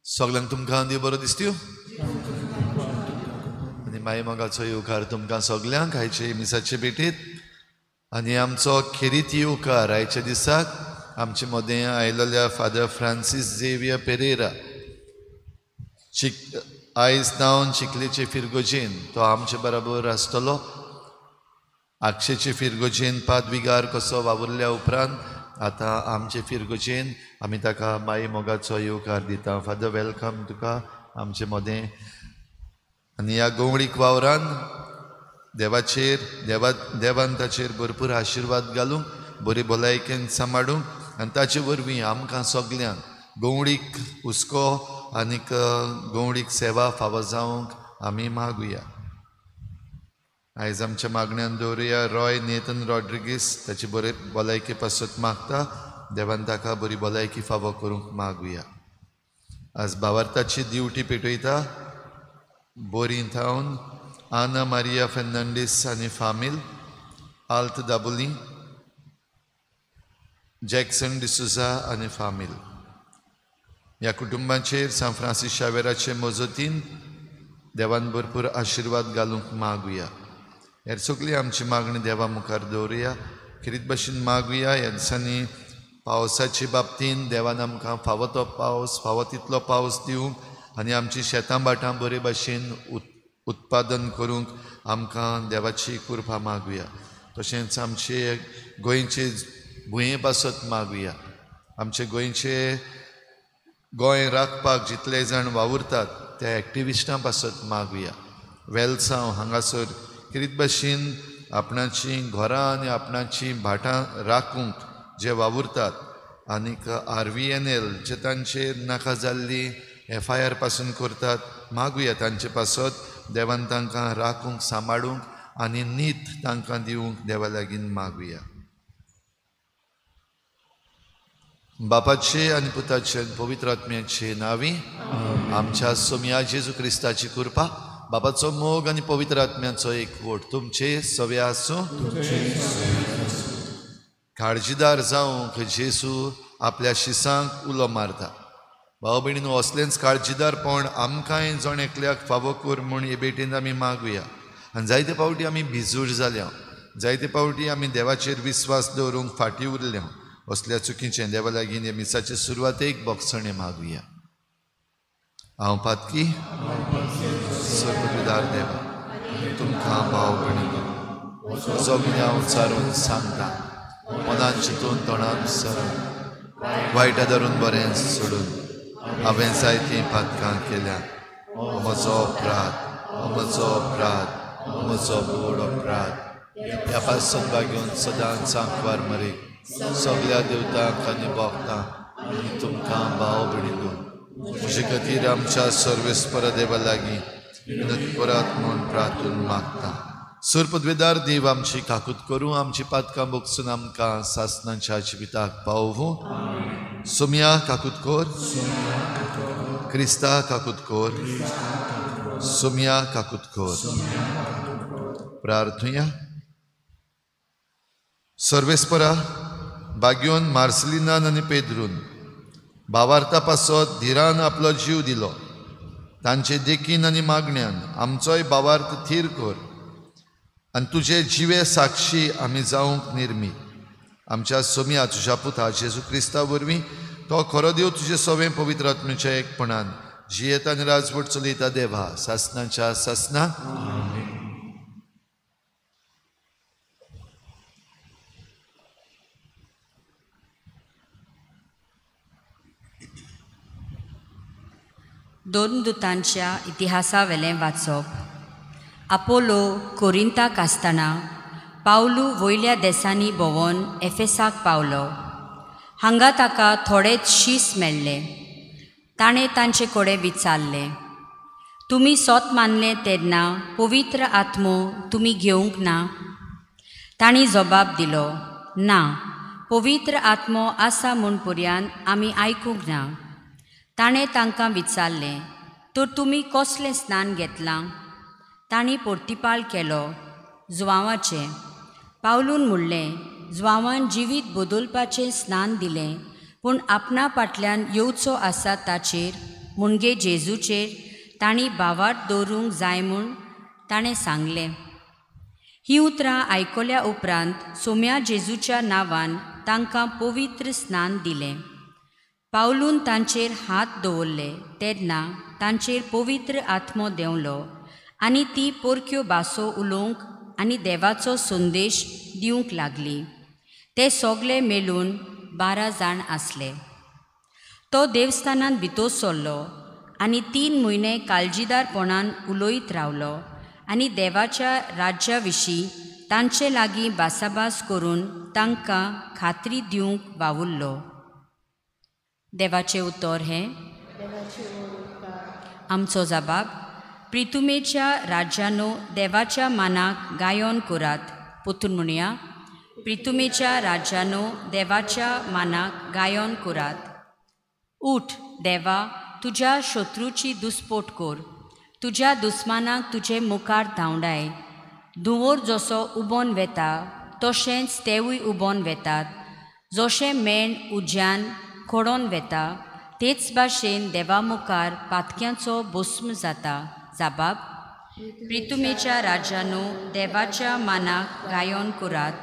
सगळ्यांक तुमकां देव बरो दिसत्यो आनी माय मोगाचो येवकार तुमकां सगळ्यांक आयचे मिसाचे भेटेत आनी आमचो खेरीत येवकार आयच्या दिसाक आमचे मदें आयलोल्या फादर फ्रांसीस झेवियर पेरेरा आयज जावन चिखलेचे फिरगोजेन तो आमचे बरोबर आसतलो आक्षेचे फिरगोजेन पादविगार कसो वावुरल्या उपरांत आतां आमचे फिरगोजेन आमी ताका माई मोगाचो येवकार दिता फादर वेलकम तुका आमचे मदें आनी ह्या गवळीक वावरान देवान ताचेर भरपूर आशिर्वाद घालूंक बरे भलायकेन सांबाळूंक आनी ताचे वरवीं आमकां सगल्यांक गवळीक हुस्को आनीक गवळीक सेवा फावो जावंक आमी मागुया आयज आमच्या मागण्यांत दवरुया रॉय नेथन रॉड्रिगीस ताची बरे भलायकी पासत मागता देवान ताका बरी भलायकी फावो करूंक मागुया आज भावार्थाची ड्युटी पेटयता बोरी थावन आना मारिया फेर्नांडीस आनी फामील आल्त दाबोली जॅक्सन डिसुजा आनी फामील ह्या कुटुंबाचेर सान फ्रांसीस शावेराचे मजतीन देवान भरपूर आशिर्वाद घालूंक मागुया हेर सगळी आमची मागणी देवा मुखार दवरुया खरीत भाशेन मागुया ह्या दिसांनी पावसाचे बाबतींत देवान आमकां फावो तो पावस फावो तितलो पावस दिवंक आनी आमची शेतां बाटां बरे भाशेन उत्पादन करूंक आमकां देवाची कृपा मागुया तशेंच आमचे गोंयचे भुंये पासत मागुया आमचे गोंयचे गोंय राखपाक जितले जाण वावुरतात त्या एक्टिविस्टां पासत मागुया वेलसांव हांगासर खरीत भाशेन आपणाची घरां आनी आपणाची भाटां राखूंक जे वावुरतात आनीक RVNL जे तांचेर नाका जाल्ली FIR पासून करतात मागुया तांचे पासत देवान तांकां राखूंक सांबाळूंक आनी नीत तांकां दिवंक देवा लागीं मागुया बापाचे आनी पुताचे आनी पवित्र आत्म्याचे नांवी आमच्या सोम्या जेजू क्रिस्ताची कृपा बापाचो मोग आनी पवित्र आत्म्याचो एकवट तुमचे सवे आसूं काळजीदार जावंक जेजू आपल्या शिसांक उलो मारता भाव भयणीन असलेंच काळजीदारपण आमकांय जण एकल्याक फावो कर म्हूण हे भेटेन आमी मागुया आनी जायते पावटी आमी भिजूड जाल्या जायते पावटी आमी देवाचेर विस्वास दवरूंक फाटीं उरल्या असल्या चुकीचें देवा लागीं हे मिसाचे सुरवातेक बोगसणे मागुया हांव पातकी सर्वपिदार देवा तुमकां भाव भयणी सगळ्या उचारून सांगता मनान चिंतून तोंडान सरून वायटा धरून बरें सोडून हांवें जायतीं पातकां केल्या म्हजो अपराध म्हजो व्हड अपराध ह्या पासत घेवन सदांच सांकवार मरे सगळ्या देवतांक आनी भक्तांक आनी तुमकां भाव भयणीक म्हजे खातीर आमच्या सर्वेस्पर देवा लागीं विनंती करात म्हूण प्रार्थून मागता सुरपदवेदार देव आमची काकूत करूं आमची पातकां बोगसून आमकां सासणाच्या जिविताक पावूं सोम्या काकूत कोर क्रिस्ता काकूत कोर सोम्या काकूत कोर प्रार्थुया सर्वेस्परा बागयोन मार्सलिनान आनी पेद्रून भावार्था पासत धीरान आपलो जीव दिलो. तांचे देखीन आनी मागण्यान आमचोय भावार्थ थीर कर आनी तुजे जिवे साक्षी आमी जावंक निर्मी. आमच्या सोम्या तुज्या पुता जेजू क्रिस्ता वरवीं तो खरो देव तुजे सवें पवित्र आत्म्याच्या एकपणान जियेता आनी राजवट चलयता देवा सासनाच्या सासना. दोन दुतांच्या इतिहासावेलें वाचप. आपोलो कोरिंताक आसतना पावलू वयल्या देसांनी भोंवून एफेसाक पावलो. हांगा ताका थोडेच शीस मेळ्ळे. ताणें तांचे कडेन विचारलें, तुमी सोत मानलें तेन्ना पवित्र आत्मो तुमी घेवंक ना? तांणी जबाब दिलो, ना, पवित्र आत्मो आसा म्हूण पर्यंत आमी आयकूंक ना. ताणें तांकां विचारलें, तर तुमी कसलें स्नान घेतलां? तांणी परतिपाळ केलो, जुवांवाचें. पावलून म्हणलें, जुवांवान जिवीत बदलपाचें स्नान दिलें, पूण आपणा फाटल्यान येवचो आसा ताचेर म्हणजे जेजूचेर तांणी भावार्थ दवरूंक जाय म्हूण ताणें सांगलें. ही उतरां आयकल्या उपरांत सोम्या जेजूच्या नांवान तांकां पवित्र स्नान दिलें. पावलून तांचेर हात दवरले तेन्ना तांचेर पवित्र आत्मो देंवलो आनी ती परक्यो भासो उलोवंक आनी देवाचो संदेश दिवंक लागली. ते सोगले मेळून 12 जाण आसले. तो देवस्थानांत भितर सरलो आनी 3 म्हयने काळजीदारपणान उलयत रावलो आनी देवाच्या राज्या विशीं तांचे लागीं भासाभास करून तांकां खात्री दिवंक वावुरलो. देवाचें उतर हें. आमचो जबाब. प्रितुमेच्या राज्यानो देवाच्या मानाक गायोन करात. पोतून म्हणया, प्रितुमेच्या राज्यानो देवाच्या मानाक गायोन करात. उठ देवा, तुज्या शत्रूची दुस्पोट कर. तुज्या दुस्मानाक तुजे मुखार धांवडाय. धुंवर जसो उबोन वेता तशेंच तेवूय उबोन वेतात. जशें मेण उज्यान खोडोन वेता तेच भाशेन देवा मुखार पातक्यांचो भस्म जाता. जबाब. प्रितुमेच्या राज्यानो देवाच्या मानाक गायोन करात.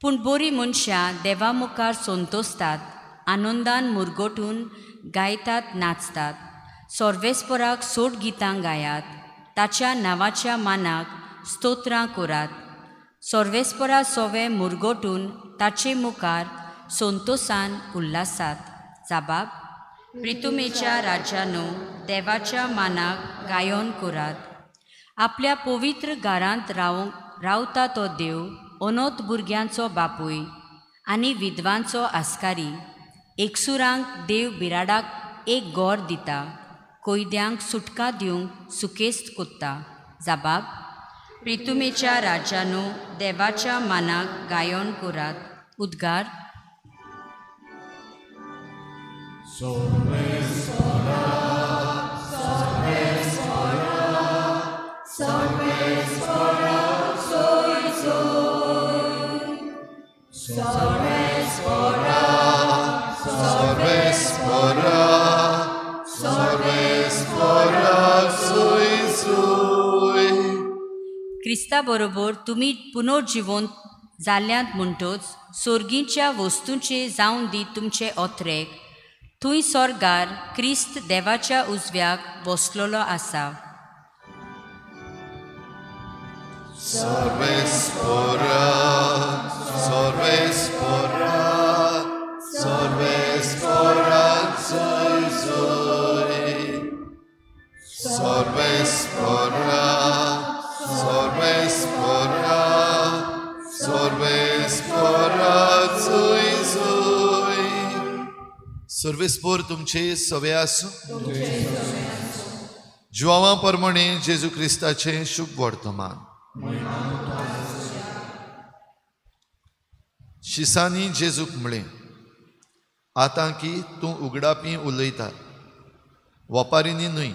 पूण बरीं मनशां देवा मुखार संतोसतात, आनंदान मुरगोटून गायतात, नाचतात. सर्वेस्पराक सोट गितां गायात. ताच्या नांवाच्या मानाक स्तोत्रां करात. सर्वेस्परा सोवे मुरगोटून ताचे मुखार संतोसान उल्हासात. जबाब. प्रितुमेच्या राज्यानो देवाच्या मानाक गायोन करात. आपल्या पवित्र घरांत रावता तो देव अनोथ भुरग्यांचो बापूय आनी विधवांचो आस्कारी. एकसुरांक देव बिराडाक एक गोर दिता. कोयद्यांक सुटका दिवंक सुकेस्त कोत्ता. जबाब. प्रितुमेच्या राज्यानो देवाच्या मानाक गायोन करात. उद्गार. क्रिस्ता बरोबर तुमी पुनर्जिवंत जाल्यांत म्हणटच सोर्गीच्या वस्तूंचे जावन दी तुमचे ओत्रेक. थंय स्वर्गार क्रिस्त देवाच्या उजव्याक बसलोलो आसा. सर्वेस्पोर तुमचे सवे आसूं. जुवांवा प्रमाणे जेजू क्रिस्ताचे शुभ वर्तमान. शिसांनी जेजूक म्हळें, आतां की तूं उगडापी उलयता, वपारिनी न्हय.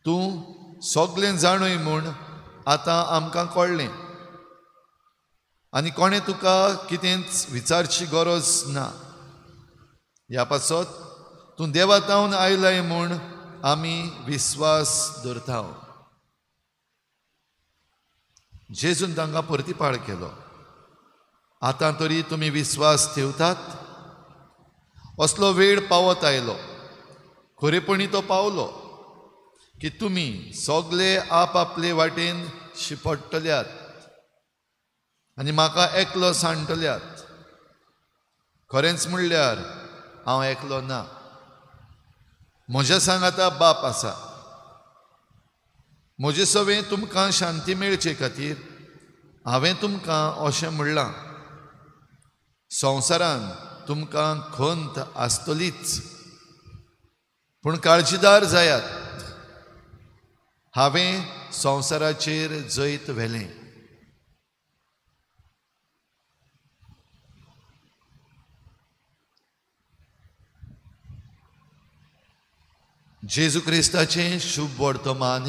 तूं सोगलें जाणय म्हूण आतां आमकां कळ्ळें. आनी कोणें तुका कितेंच विचारची गरज ना. ह्या पासत तूं देवातावन आयलाय म्हूण आमी विस्वास दवरता. जेजून तांकां परतीपाळ केलो. आतां तरी तुमी विस्वास ठेवतात? असलो वेळ पावत आयलो, खरेपणी तो पावलो, की तुमी सगळे आपआपले वाटेन शिपडटल्यात आनी म्हाका एकलो सांडटल्यात. खरेंच म्हणल्यार हांव एकलो ना. म्हज्या सांग आतां बाप आसा. म्हजे सवें तुमकां शांती मेळचे खातीर हांवें तुमकां अशें म्हणलां, संवसारान तुमकां खंत आसतलीच, पूण काळजीदार जायात, हांवें संवसाराचेर जैत व्हेलें. जेजू क्रिस्ताचें शुभ वर्तमान.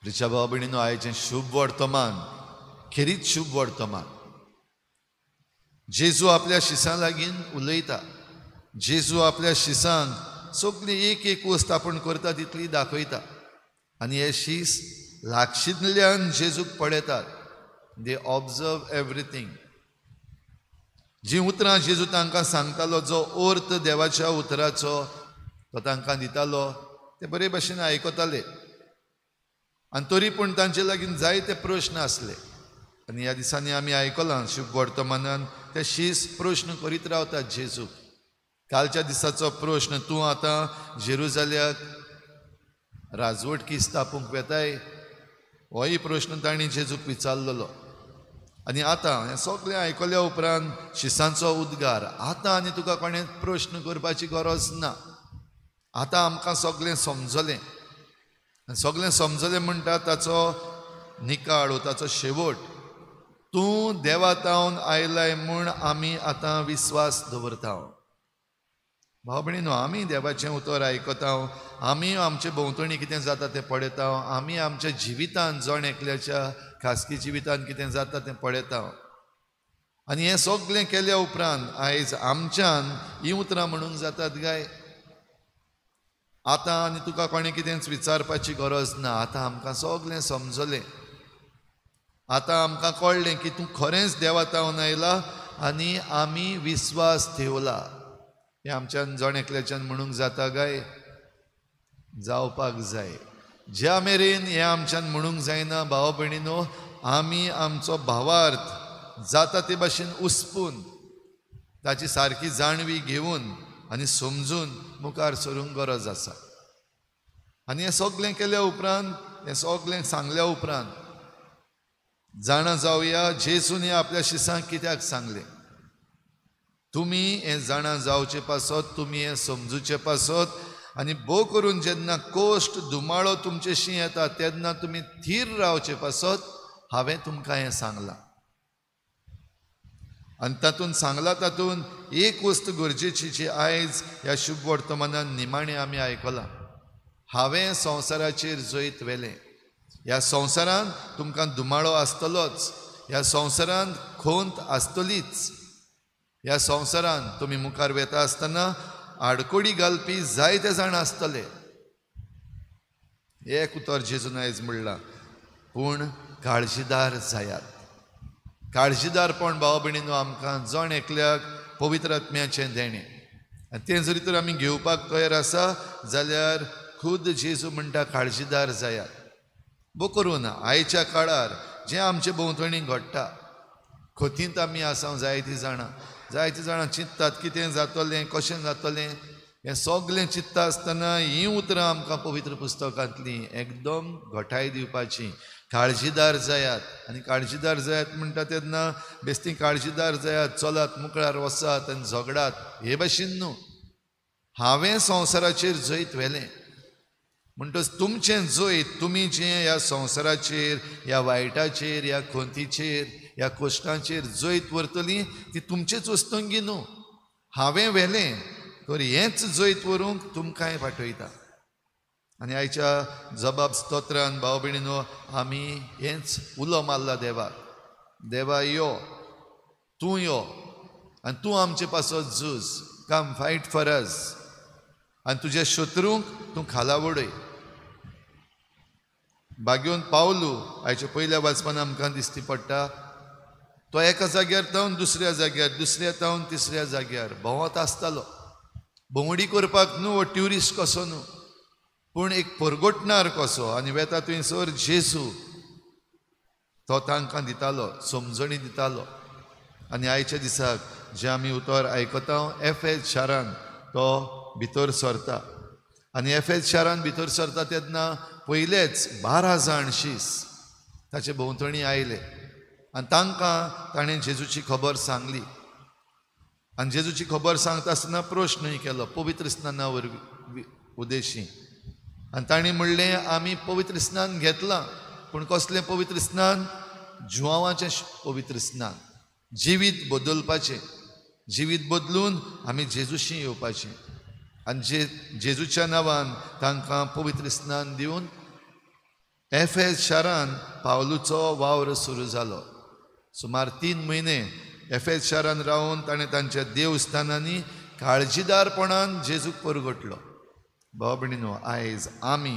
प्रिच्या भाव भयणीनो, आयचें शुभ वर्तमान खेरीत शुभ वर्तमान. जेजू आपल्या शिसां लागीं उलयता. जेजू आपल्या शिसांक सगळी एक एक वस्त आपण करता तितली दाखयता. आनी हे शीस लागशिल्ल्यान जेजूक पळयतात. They observe everything. जी उतरां जेजू तांकां सांगतालो, जो अर्थ देवाच्या उतराचो तो तांकां दितालो, ते बरे भशेन आयकताले. आनी तरी पूण तांचे लागीं जायते प्रश्न आसले. आनी ह्या दिसांनी आमी आयकलां शुभ वर्तमानान ते शीस प्रश्न करीत रावतात जेजूक. कालच्या दिसाचो प्रश्न, तूं आतां जेरुजाल्याक राजवटकी स्थापूंक वेताय, होय प्रश्न तांणी जेजूक विचारलेलो. आनी आतां हें सगळें आयकल्या उपरांत शिसांचो उद्गार. आतां आनी तुका कोणें प्रश्न करपाची गरज ना. आतां आमकां सगळें समजलें. सगळें समजलें म्हणटा ताचो निकाळ, ताचो शेवट. तूं देवातावन आयलाय म्हूण आमी आतां विस्वास दवरता. भाव भयणीनो, आमी देवाचें उतर आयकता. आमी आमचे भोंवतणी कितें जाता तें पळयता. आमी आमच्या जिवितांत जण एकल्याच्या खासगी जिवितांत कितें जाता तें पळयता. आनी हें सगळें केल्या उपरांत आयज आमच्यान हीं उतरां म्हणूंक जातात काय? आतां आनी तुका कोणें कितेंच विचारपाची गरज ना. आतां आमकां सगळें समजलें. आतां आमकां कळ्ळें की तूं खरेंच देवातावन आयला आनी आमी विस्वास ठेवला. हें आमच्यान जण एकल्याच्यान म्हणूंक जाता काय? जावपाक जाय. ज्या मेरेन हें आमच्यान म्हणूंक जायना भाव भयणीनो, आमी आमचो भावार्थ जाता ते भाशेन उस्पून ताची सारकी जाणवी घेवन आनी समजून मुखार सरूंक गरज आसा. आनी हें सगळें केल्या उपरांत, हें सगळें सांगल्या उपरांत जाणा जावया जेजून हें आपल्या शिसांक कित्याक सांगलें. तुमी हें जाणा जावचे पासत, तुमी हें समजुचे पासत, आनी भोव करून जेन्ना कोश्ट दुमाळो तुमचेशी येता तेन्ना तुमी थीर रावचे पासत, हांवें तुमकां हें सांगलां. आनी तातूंत सांगलां तातूंत एक वस्त गरजेची जी आयज ह्या शुभ वर्तमानान निमाणें आमी आयकलां. हांवें संवसाराचेर जैत व्हेलें. ह्या संवसारांत तुमकां दुमाळो आसतलोच. ह्या संवसारांत खोंत आसतलीच. ह्या संवसारांत तुमी मुखार वेता आसतना आडकोडी घालपी जायते जाण आसतले. एक उतर जेजून आयज म्हणलां, पूण काळजीदार जायात. काळजीदारपण भाव भयणीनो आमकां जण एकल्याक पवित्र आत्म्याचें देणें. आनी तें जरी तर आमी घेवपाक तयार आसा जाल्यार खुद जेजू म्हणटा काळजीदार जायात. बो करून आयच्या काळार जें आमचे भोंवतणी घडटा, खोतींत आमी आसा जायतीं जाणां चिंततात कितें जातलें, कशें जातलें. हें सगळें चिंतता आसतना हीं उतरां आमकां पवित्र पुस्तकांतलीं एकदम घटाय दिवपाचीं. काळजीदार जायात. आनी काळजीदार जायात म्हणटा तेन्ना बेश्टी काळजीदार जायात, चलात मुखार वचात आनी झगडात हे भाशेन न्हू. हांवें संवसाराचेर जैत व्हेलें म्हणटच तुमचें जैत, तुमी जें ह्या संवसाराचेर, ह्या वायटाचेर, ह्या खोंतीचेर, ह्या कोश्टांचेर जैत व्हरतलीं ती तुमचेच वस्तूंगी न्हू. हांवें व्हेलें तर हेंच जैत व्हरूंक तुमकांय पाठयता. आनी आयच्या जबाब स्तोत्रान भाव भयणीनो आमी हेंच उलो मारला देवाक, देवा यो, तूं यो आनी तूं आमचे पासत झूज, कम फायट फॉर अस, आनी तुज्या शत्रूंक तूं खाला उडय. बागेवन पावलू आयच्या पयल्या वाचपान आमकां दिश्टी पडटा तो एका जाग्यार तावन दुसऱ्या जाग्यार, दुसऱ्या तावन तिसऱ्या जाग्यार भोंवत आसतालो. भोंवडी करपाक न्हू, वो ट्युरिस्ट कसो न्हू, पूण एक परगोटणार कसो. आनी वेता थंयसर जेजू तो तांकां दितालो, समजणी दितालो. आनी आयच्या दिसाक जे आमी उतर आयकता एफेज शारान तो भितर सरता. आनी एफेज शारान भितर सरता तेन्ना पयलेच 12 जाण शीस ताचे भोंवतणी आयले आनी तांकां ताणें जेजूची खबर सांगली. आनी जेजूची खबर सांगता आसतना प्रश्नय केलो पवित्र स्नाना वरवीं उद्देशी. आनी ताणें म्हणलें आमी पवित्र स्नान घेतलां, पूण कसलें पवित्र स्नान? जुवांवाचें पवित्र स्नान. जिवीत बदलपाचें, जिवीत बदलून आमी जेजूशी येवपाचें. आनी जेजूच्या नांवान तांकां पवित्र स्नान दिवन एफेज शारान पावलूचो वावर सुरू जालो. सुमार 3 म्हयने एफेज शारान रावन ताणें तांच्या देवस्थानांनी काळजीदारपणान जेजूक परगटलो. भाव भयणीनो आयज आमी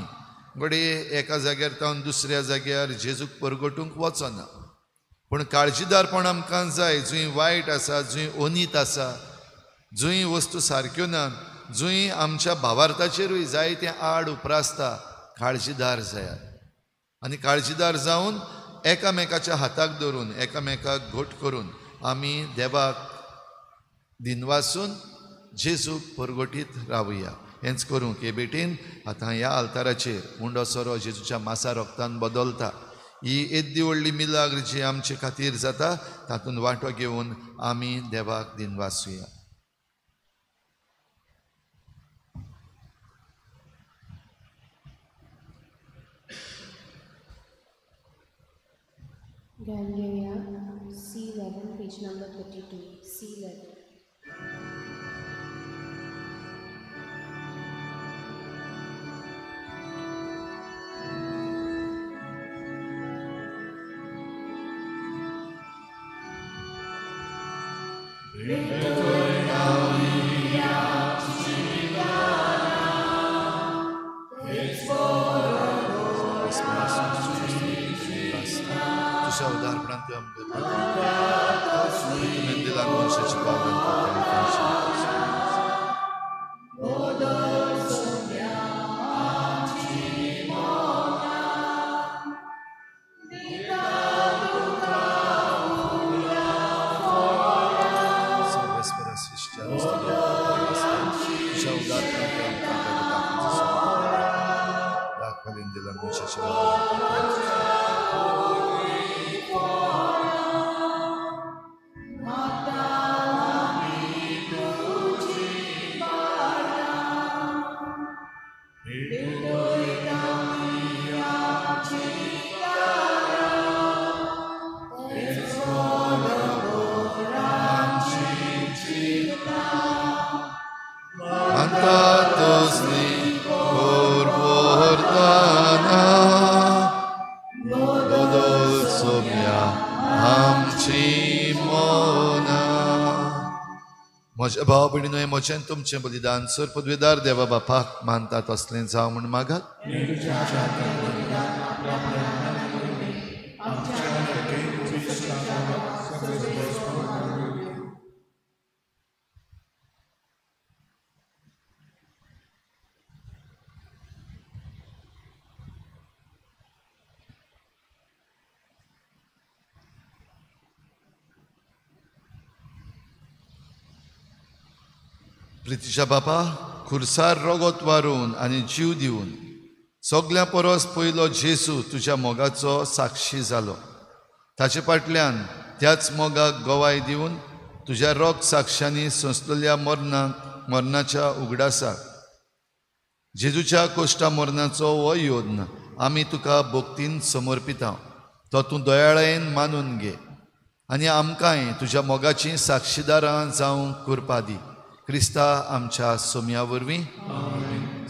घडये एका जाग्यार तावन दुसऱ्या जाग्यार जेजूक परगटूंक वचना, पूण काळजीदारपण आमकां जाय. जंय वायट आसा, जंय अनीत आसा, जंय वस्तू सारक्यो नात, जंय आमच्या भावार्थाचेरूय जायतें आड उप्रासता, काळजीदार जायात. आनी काळजीदार जावन एकामेकाच्या हाताक धरून एकामेकाक घोट करून आमी देवाक दिनवासून जेजूक परगटीत रावुया. हेंच करूंक हे बेटीन आतां ह्या आल्ताराचेर उंडो सोरो जेजूच्या मासा रोगतान बदलता. ही येद्दी व्हडली मिलाग्र जी आमचे खातीर जाता तातूंत वांटो घेवन आमी देवाक दिनवासुया. Galilea, C11, page number 32, C11. Tușa udar prantă am gătat de la noștri ce म्हज्या भाव भयणीनो हे म्हजें तुमचें बलिदान सर पदवीदार देवा बापाक मानता तसलें जावं म्हूण मागात. प्रितीच्या बापा खुर्सार रगत वारून आनी जीव दिवन सगल्या परस पयलो जेजू तुज्या मोगाचो साक्षी जालो. ताचे फाटल्यान त्याच मोगाक गवाय दिवन तुज्या रोग साक्षांनी सोंसलेल्या मरणाच्या उगडासाक जेजूच्या कोश्टा मरणाचो हो योद्न आमी तुका भोक्तीन समर्पिता. तो तूं दयाळेन मानून घे आनी आमकांय तुज्या मोगाचीं साक्षीदारां जावंक करपा दी. क्रिस्ता आमच्या सोम्या वरवीं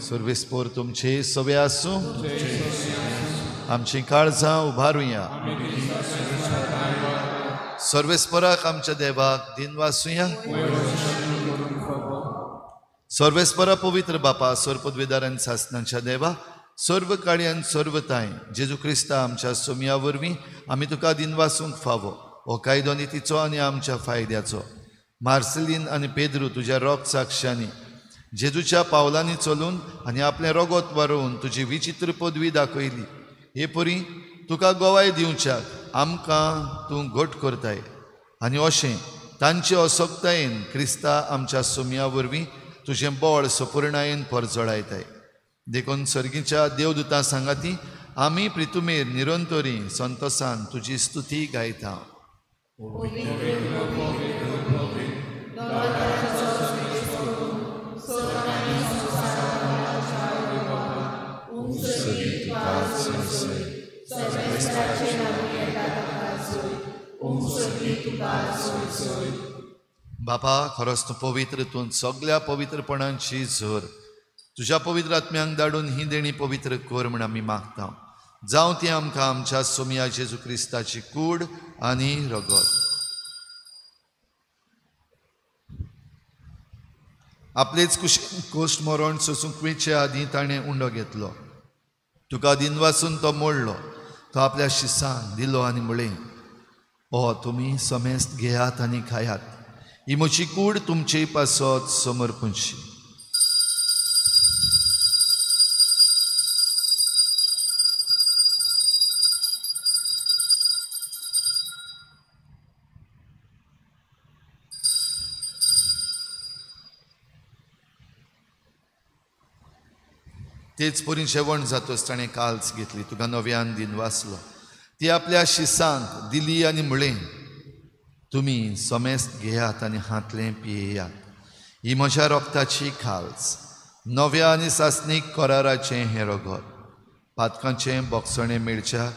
सर्वेस्पोर तुमचे सवे आसूं आमची काळजां उबारुया सर्वेस्पराक आमच्या देवाक दिन वासुया सर्वेस्परा पवित्र बापा सर्वपदवेदार सासनांच्या देवा सर्व काळी आनी सर्वताय जेजू क्रिस्ता आमच्या सोमया वरवीं आमी तुका दिन वासूंक फावो हो कायदो नितीचो आनी आमच्या फायद्याचो मार्सेलीन आनी पेद्रू तुज्या रोग साक्षांनी जेजूच्या पावलांनी चलून आनी आपलें रोगोत वारोवन तुजी विचित्र पदवी दाखयली हे परी तुका गोवाय दिवच्याक आमकां तूं घट करताय आनी अशें तांचे असोक्तायेन क्रिस्ता आमच्या सोमया वरवीं तुजें बळ सपूर्णायेन परजळायताय देखून सर्गीच्या देवदूतां सांगाती आमी प्रितुमेर निरंतरी संतोसान तुजी स्तुती गायता बापा खरोच तूं पवित्र तूं सगळ्या पवित्रपणांची झर तुज्या पवित्र आत्म्यांक धाडून ही देणी पवित्र कर म्हण आमी मागता जावं ती आमकां आमच्या सोमया जेजू क्रिस्ताची कूड आनी रगत आपलेच कोश्ट मरण सोसूंक वेचे आदीं ताणें उंडो घेतलो तुका दिन वासून तो मोडलो तो आपल्या शिसांक दिलो आनी म्हळें ओ तुमी समेस्त घेयात आनी खायात ही म्हजी कूड तुमचे पासत समर्पणशी तेच परी जेवण जातोच ताणें काल्स घेतली तुका नव्यान दिन वाचलो ती आपल्या शिसांक दिली आनी म्हळें तुमी समेस्त घेयात आनी हातलें पियेयात ही म्हज्या रोगताची खाल्स नव्या आनी सासनीक कराराचें हें रगत पातकांचें बोगसणें मेळच्याक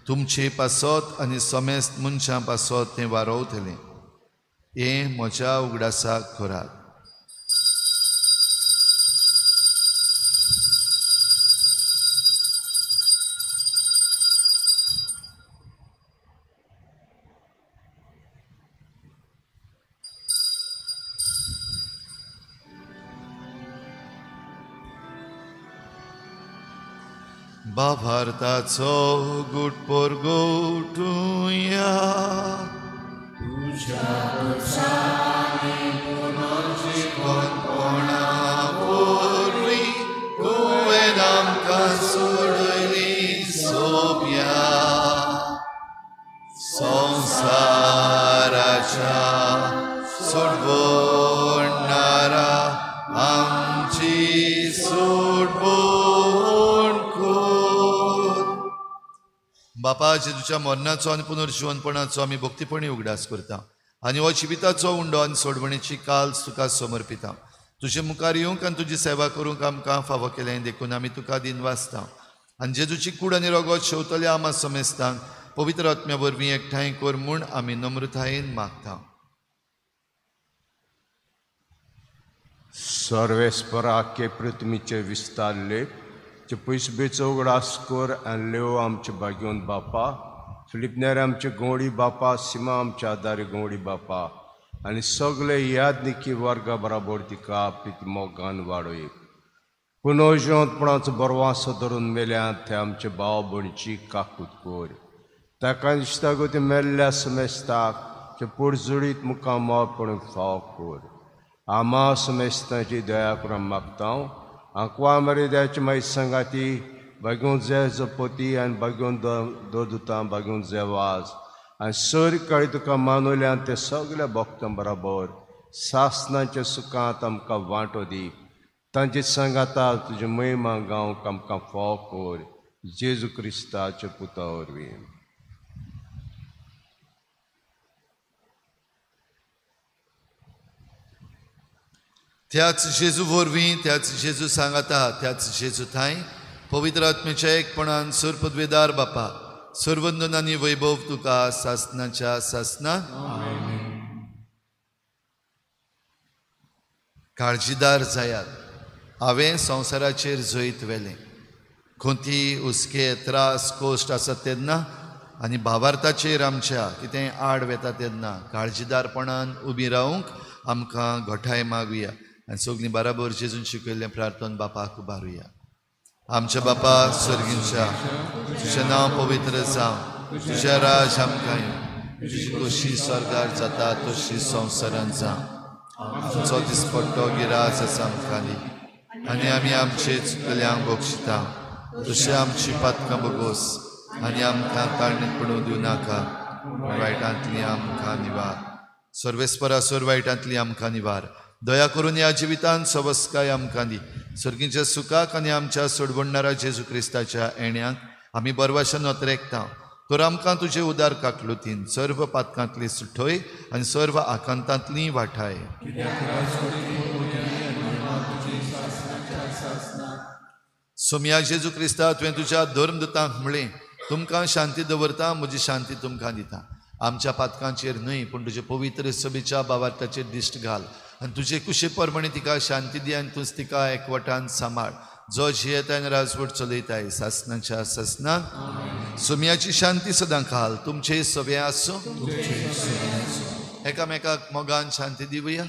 तुमचे पासत आनी समेस्त मनशां पासत तें वारोवतलें हें म्हज्या उगडासाक करात भारताचो गुट परगोटुया तुझ्या पुनर्जीवनपणा वरवीं तुवें आमकां सोडली सोंप्या संवसाराच्या सोडवणारा आमची सोडवण बापा जेजूच्या मरणाचो आनी पुनर्जीवनपणाचो आमी भक्तीपणी उगडास करता आनी हो जिविताचो उंडो आनी सोडवणेची काल्स तुका समर्पिता तुजे मुखार येवंक आनी तुजी सेवा करूंक आमकां फावो केलें देखून आमी तुका दिन वाचता आनी जेजूची कूड आनी रगत शेवतल्या आमा समेस्तांक पवित्र आत्म्या वरवीं एकठांय कर म्हूण आमी नम्रतायेन मागता सर्वेस्पराके पृथ्वीचे विस्तारले चे पयसबेचो उगडास कर आनी लेव आमचे भाग्योन बापा फिलिपनेर आमचे गोंडी बापा सिमा आमच्या आदारी गोंडी बापा आनी सगळे यादनिकी वर्गा बराबर तिका प्रिती मोगान वाडय पुनर्जीवनपणाचो बरवासो धरून मेल्यांत ते आमचे भाव भयणीची काकूट कर ताका दिसता ते मेल्ल्या समेस्ताक ते पुडजुडीत मुखार मोळपण फाव कर आमा समेस्तांची दया करून मागता आंकवा मर्यादाची मागीर संगाती बागून जे पोती आनी बागून दोदुतां बागून जेवाज आनी सर काळी तुका मानवल्यान ते सगळ्या भक्तां बरोबर सासनाच्या सुखांत आमकां वांटो दी तांची संगाता तुजे महिमा गावंक आमकां फाव कर जेजू क्रिस्ताचे पुता वरवीं त्याच जेजू वरवीं त्याच जेजू सांगाता त्याच जेजू थंय पवित्र आत्म्याच्या एकपणान सर्वपदवेदार बापा सर्वंदन आनी वैभव तुका सासनाच्या सासना काळजीदार जायात हांवें संवसाराचेर जैत व्हेलें. खोंती हुस्के त्रास कोश्ट आसा तेन्ना आनी भावार्थाचेर आमच्या कितेंय आड वेता तेन्ना काळजीदारपणान उबी रावूंक आमकां घोटाय मागुया आनी सगळीं बराबर जेजून शिकयल्लें प्रार्थना बापाक उबारुया. आमच्या बापा स्वर्गींच्या, तुजें नांव पवित्र जावं, तुजें राज आमकां येवं, तुजी कशी स्वर्गार जाता तशी संवसारांत जावं. आमचो दिसपट्टो गिरास आसा आमकां दी आनी आमी आमचे चुकल्यांक बक्षिता, तशें आमची पातकां बगोस आनी आमकां तारणेंत पडूं दिवं नाका, वायटांतली आमकां निवार. सर्वेस्परासोर वायटांतली आमकां निवार. दया करून ह्या जिवितांत सवस्काय आमकां दी. सर्गीच्या सुखाक आनी आमच्या सोडवणारा जेजू क्रिस्ताच्या येण्याक आमी बरवाशान वतरेकता. तर आमकां तुजे उदार काकलुतीन सर्व पातकांतली सुटोय आनी सर्व आकांतांतली वाठाय. सोम्या जेजू क्रिस्ता तुवें तुज्या धर्मदूतांक म्हळें, तुमकां शांती दवरता, म्हजी शांती तुमकां दिता. आमच्या पातकांचेर न्हय पूण तुजे पवित्र सभेच्या भावार्थाचेर दिश्ट घाल आनी तुजे कुशे परमणे तिका शांती दी आनी तूं तिका एकवटान सांबाळ. जो जियेताय आनी राजवट चलयताय सासनाच्या सासनाक सोम्याची शांती सदां घाल. तुमचे सभे आसूं, एकामेकाक मोगान शांती दिवया.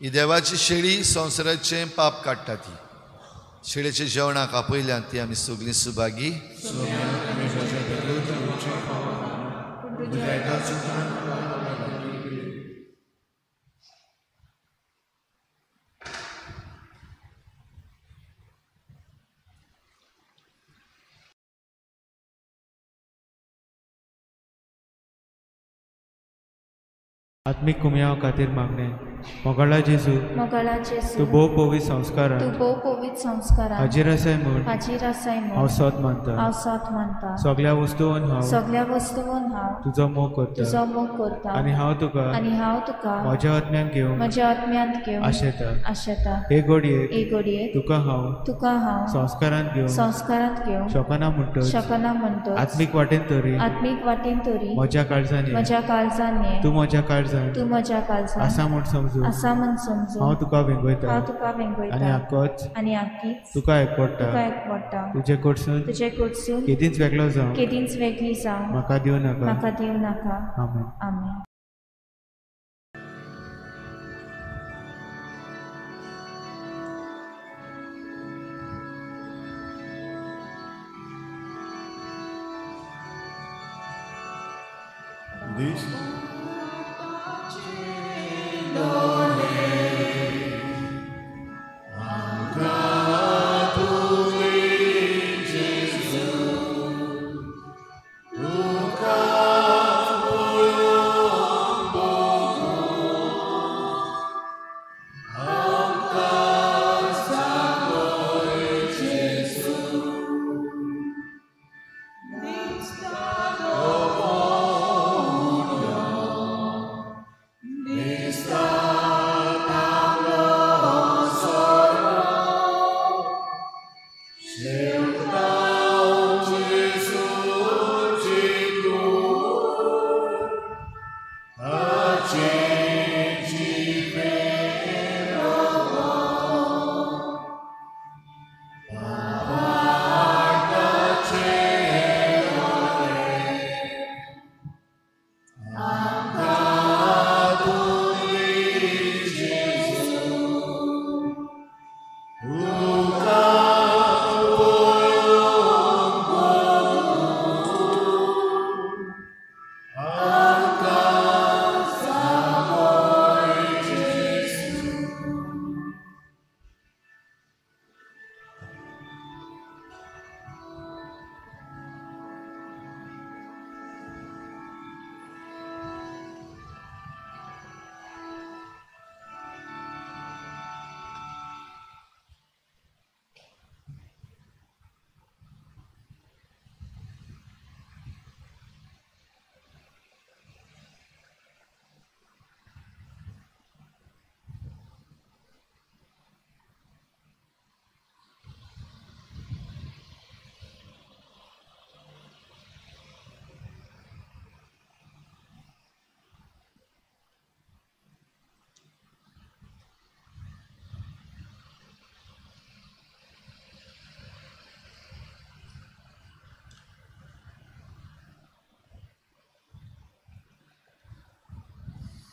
ही देवाची शेळी संवसाराचें पाप काडटा. ती शेळेच्या जेवणाक आपयल्यात ती आमी सगळीं सुभागी. आत्मिक कुमयाव खातीर मागणे. मोगाळा जेजू, तूं भोव पवित्र संस्कारांत हाजीर आसाय म्हूण हांव सोत मानता. सगळ्या वस्तूंत हांव तुजो मोग करता आनी हांव तुका म्हज्या आत्म्यांत घेवन आशेता. हे घडये तुका हांव संस्कारांत घेवन शकना म्हणटच आत्मीक वाटेन तरी म्हज्या काळजांनी तूं म्हज्या काळजांत आसा म्हूण समजून हांव तुका वेंगयता आनी आख्खीच तुका एकवडटा. तुजे कडसून केदींच वेगळी जावं म्हाका दिवं नाका. आमेन.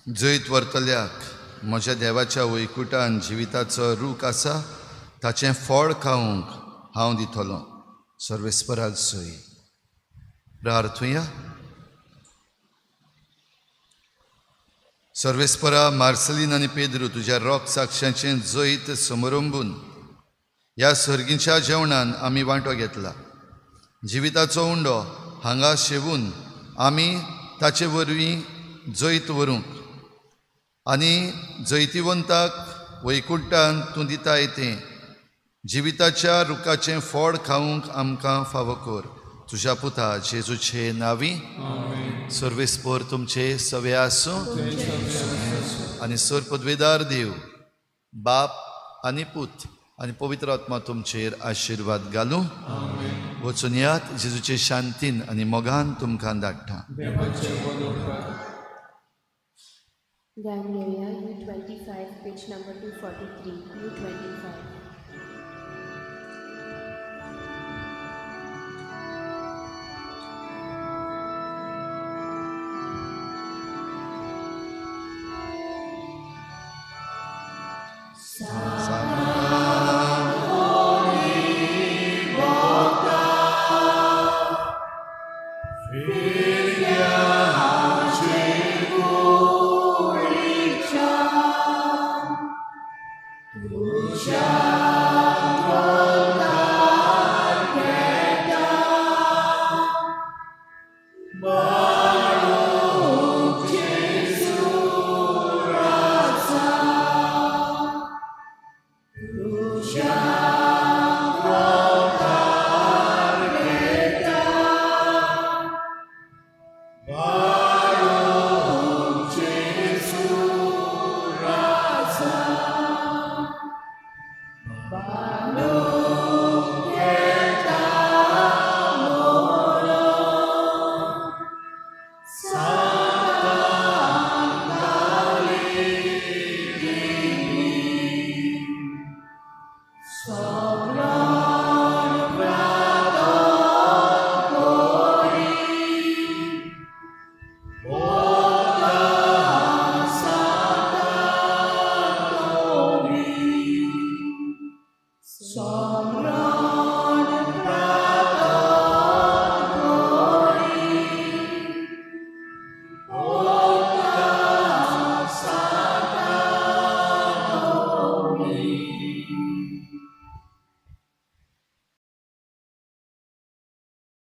जैत व्हरतल्याक म्हज्या देवाच्या वैकुटान जिविताचो रूख आसा, ताचें फळ खावंक हांव दितलो. सर्वेस्पराल सोय. प्रार्थुया. सर्वेस्परा मार्सलीन आनी पेद्रू, तुज्या रोख साक्षांचें जैत समारंभून ह्या सर्गीच्या जेवणान आमी वांटो घेतला. जिविताचो उंडो हांगा शेवून आमी ताचे वरवीं जैत व्हरूंक आनी जैतिवंताक वैकुंठान तूं दिता येतें जिविताच्या रुखाचें फळ खावंक आमकां फावो कर. तुज्या पुता जेजूचे नांवी. सर्वेस्पर तुमचे सवे आसूं आनी सर पदवेदार देव बाप आनी पूत आनी पवित्र आत्मा तुमचेर आशिर्वाद घालूं. वचून यात जेजूचे शांतीन आनी मोगान तुमकां धाडटा. गायन घेवया U25 पेज नंबर 243 U25.